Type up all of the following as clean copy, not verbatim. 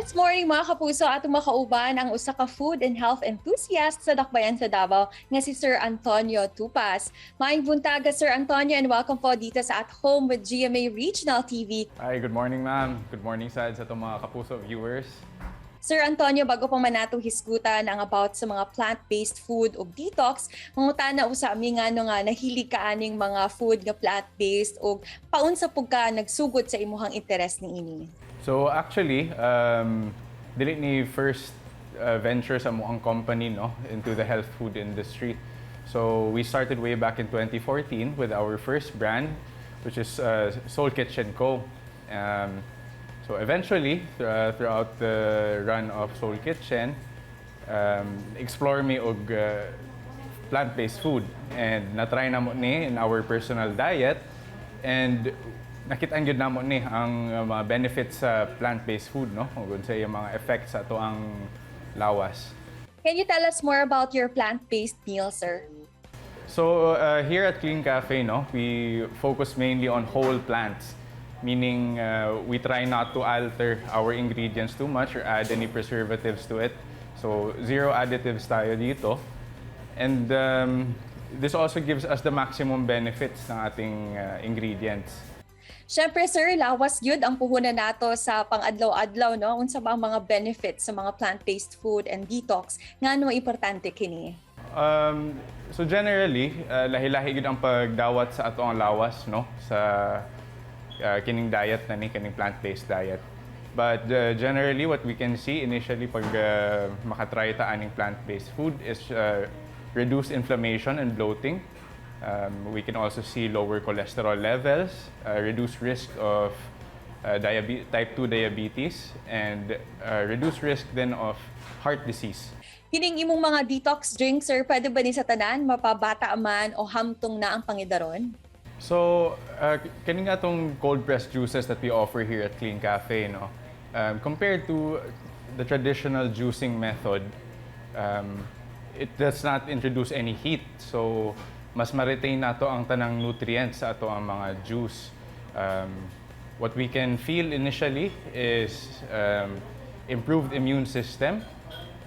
This morning mga kapuso atong makauban ang usa ka food and health enthusiast sa dakbayan sa Davao nga si Sir Antonio Tupas. Maayong buntaga Sir Antonio and welcome po dito sa At Home with GMA Regional TV. Hi, good morning ma'am. Good morning sa itong mga kapuso viewers. Sir Antonio, bago pa man nato hisgutan ang about sa mga plant-based food o detox, mangutana usa mi nga nahilig ka aning mga food nga plant-based o paunsa pug ka nagsugod sa imuhang interes niini. So actually, dili ni first venture sa muang company no into the health food industry. So we started way back in 2014 with our first brand, which is Soul Kitchen Co. So eventually, throughout the run of Soul Kitchen, explore me og plant-based food and na-try namo ni in our personal diet and nakita gyud namo ni ang mga benefits sa plant-based food no ug sa iyang mga effects sa ato ang lawas. Can you tell us more about your plant-based meal, sir? So here at Clean Cafe no, we focus mainly on whole plants. Meaning we try not to alter our ingredients too much or add any preservatives to it. So zero additives tayo dito. And this also gives us the maximum benefits ng ating ingredients. Siyempre sir, lawas gyud ang puhunan nato sa pang-adlaw-adlaw no unsa ba ang mga benefits sa mga plant-based food and detox ngano importante kini? So generally, lahi-lahi gyud ang pagdawat sa ato ang lawas no sa kining diet na ni kining plant-based diet. But generally what we can see initially pag makatry ta aning plant-based food is reduced inflammation and bloating. We can also see lower cholesterol levels, reduced risk of type 2 diabetes, and reduced risk then of heart disease. Kining imong mga detox drinks sir, pwede ba ni sa tanan mapabata man o hamtong na ang pangidaron? So, kaning atong cold pressed juices that we offer here at Clean Cafe, no, compared to the traditional juicing method, it does not introduce any heat. So, mas ma-retain nato ang tanang nutrients sa ato ang mga juice. What we can feel initially is improved immune system,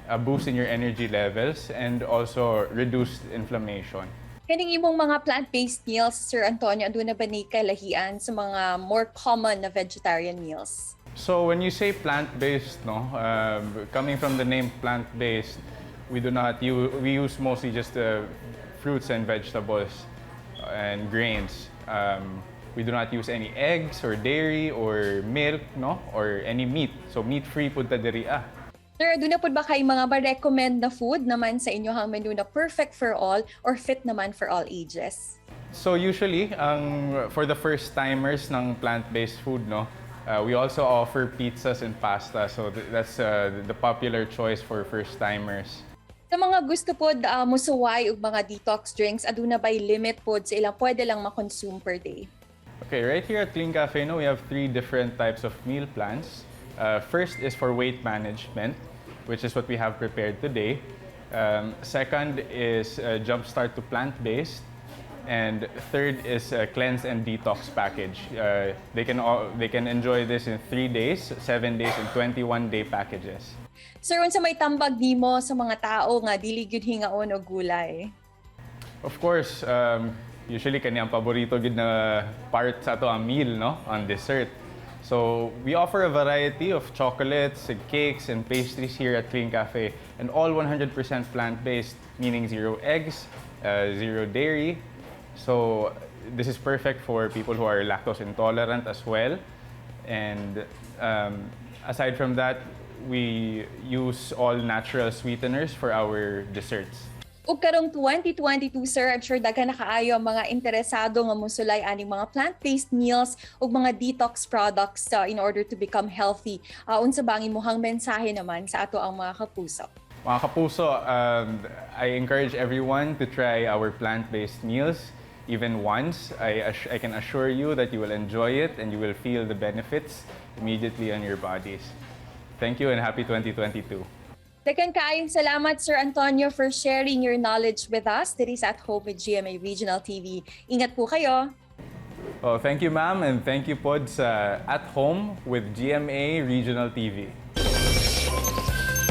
a boost in your energy levels, and also reduced inflammation. Kaning imong mga plant-based meals, Sir Antonio, aduna ba ni kalahian sa mga more common na vegetarian meals? So when you say plant-based, no, coming from the name plant-based, we use mostly just fruits and vegetables and grains. We do not use any eggs or dairy or milk, no, or any meat. So meat-free pud ta diri ah. Sir, aduna pud ba kay mga ba-recommend na food naman sa inyong menu na perfect for all or fit naman for all ages? So usually, for the first timers ng plant-based food, no, we also offer pizzas and pasta. So that's the popular choice for first timers. Sa mga gusto pod musuway og mga detox drinks, aduna ba'y limit pod sa ilang pwede lang ma-consume per day? Okay, right here at Clean Cafe, no, we have 3 different types of meal plans. First is for weight management, which is what we have prepared today. Second is Jumpstart to Plant-Based. And third is Cleanse and Detox package. They can enjoy this in 3 days, 7 days, and 21-day packages. Sir, unsa may tambag nimo sa mga tao nga dili gyud hingaon og gulay? Of course, usually kani ang paborito gid na part sa ato ang meal, no, on dessert. So we offer a variety of chocolates and cakes and pastries here at Clean Cafe, and all 100% plant-based, meaning zero eggs, zero dairy. So this is perfect for people who are lactose intolerant as well. And aside from that, we use all natural sweeteners for our desserts. Ug karong 2022 sir, I'm sure daghan na kaayo ang mga interesado nga mosulay aning mga plant-based meals ug mga detox products in order to become healthy. Unsa ba ang imong mensahe naman sa ato ang mga kapuso? Mga kapuso, I encourage everyone to try our plant-based meals even once. I can assure you that you will enjoy it and you will feel the benefits immediately on your bodies. Thank you and happy 2022. Daghang kaayong salamat Sir Antonio for sharing your knowledge with us. Diri sa At Home with GMA Regional TV. Ingat po kayo. Oh, thank you ma'am and thank you pod sa At Home with GMA Regional TV.